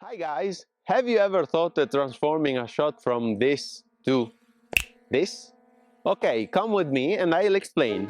Hi guys, have you ever thought of transforming a shot from this to this? Okay, come with me and I'll explain.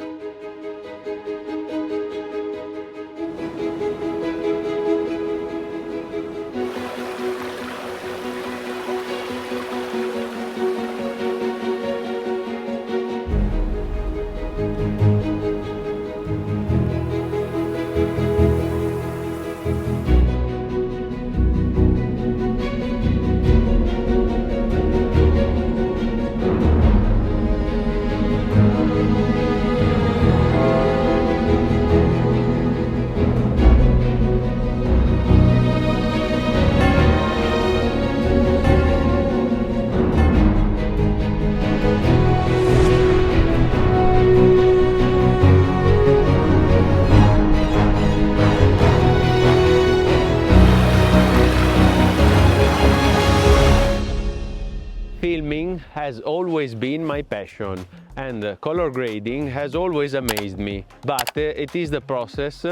Filming has always been my passion and color grading has always amazed me, but it is the process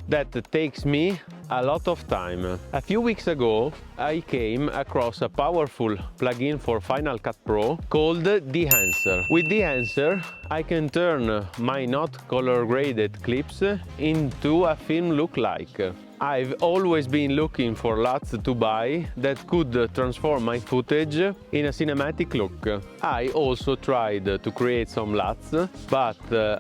that takes me a lot of time. A few weeks ago I came across a powerful plugin for Final Cut Pro called DEHANCER. With DEHANCER I can turn my not color graded clips into a film look-like. I've always been looking for LUTs to buy that could transform my footage in a cinematic look. I also tried to create some LUTs, but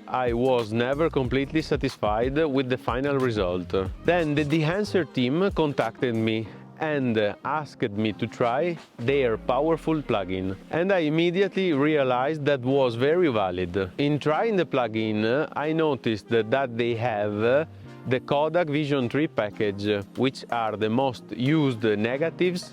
I was never completely satisfied with the final result. Then the DEHANCER team contacted me and asked me to try their powerful plugin, and I immediately realized that was very valid. In trying the plugin, I noticed that they have the Kodak Vision 3 package, which are the most used negatives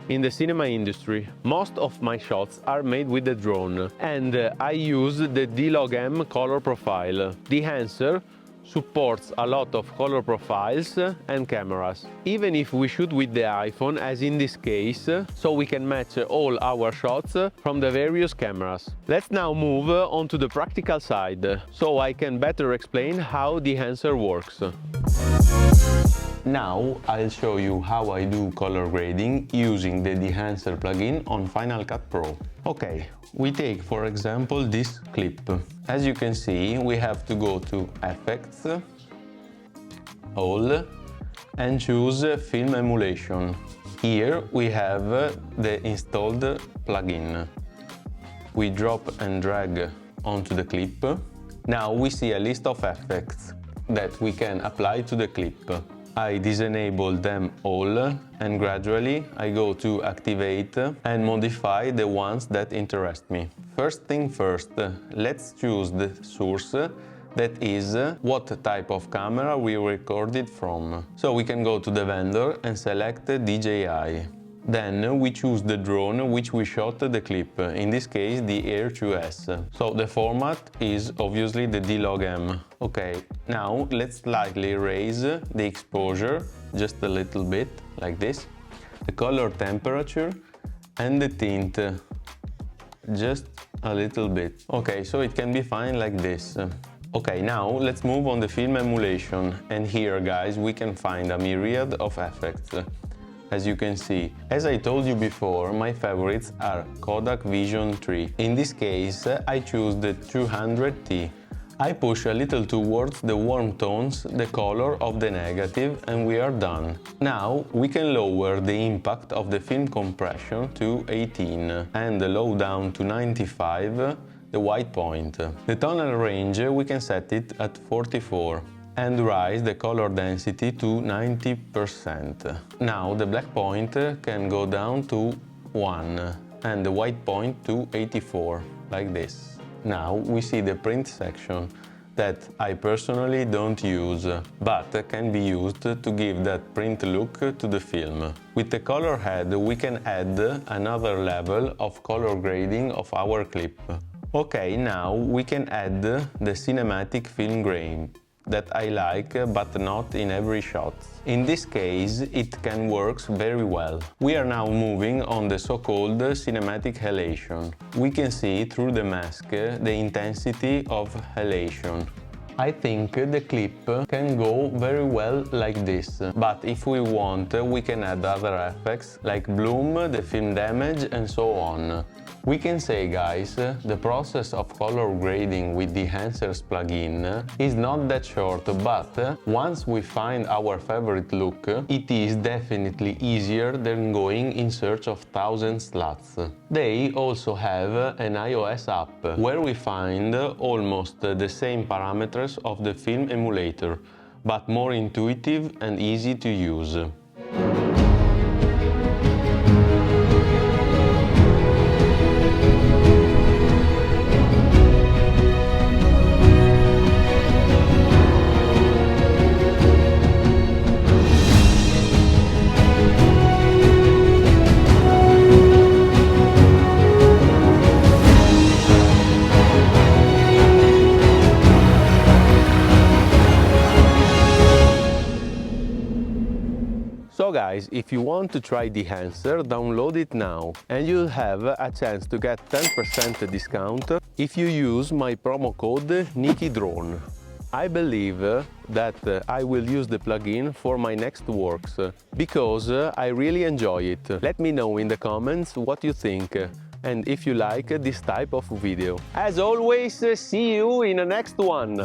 in the cinema industry. Most of my shots are made with the drone, and I use the Dji OM color profile. DEHANCER supports a lot of color profiles and cameras, even if we shoot with the iPhone, as in this case, so we can match all our shots from the various cameras. Let's now move on to the practical side, so I can better explain how DEHANCER works. Now I'll show you how I do color grading using the DEHANCER plugin on Final Cut Pro. Okay, we take for example this clip. As you can see, we have to go to Effects, All, and choose Film Emulation. Here we have the installed plugin. We drop and drag onto the clip. Now we see a list of effects that we can apply to the clip. I disable them all and gradually I go to Activate and modify the ones that interest me. First thing first, let's choose the source, that is what type of camera we recorded from. So we can go to the vendor and select DJI. Then we choose the drone which we shot the clip, in this case the Air 2S. So the format is obviously the Dji OM. Okay, now let's slightly raise the exposure, just a little bit, like this. The color temperature and the tint, just a little bit. Okay, so it can be fine like this. Okay, now let's move on the film emulation, and here guys we can find a myriad of effects. As you can see, as I told you before, my favorites are Kodak Vision 3. In this case, I choose the 200T. I push a little towards the warm tones, the color of the negative, and we are done. Now we can lower the impact of the film compression to 18 and low down to 95 the white point. The tonal range we can set it at 44. And rise the color density to 90%. Now the black point can go down to 1 and the white point to 84, like this. Now we see the print section that I personally don't use, but can be used to give that print look to the film. With the color head we can add another level of color grading of our clip. Okay, now we can add the cinematic film grain that I like, but not in every shot. In this case, it can work very well. We are now moving on the so-called cinematic halation. We can see through the mask the intensity of halation. I think the clip can go very well like this, but if we want, we can add other effects like bloom, the film damage and so on. We can say, guys, the process of color grading with the Enhancers plugin is not that short, but once we find our favorite look, it is definitely easier than going in search of 1000 slots. They also have an iOS app where we find almost the same parameters of the film emulator, but more intuitive and easy to use. So guys, if you want to try the Enhancer, download it now and you'll have a chance to get 10% discount if you use my promo code NikiDrone. I believe that I will use the plugin for my next works because I really enjoy it. Let me know in the comments what you think and if you like this type of video. As always, see you in the next one!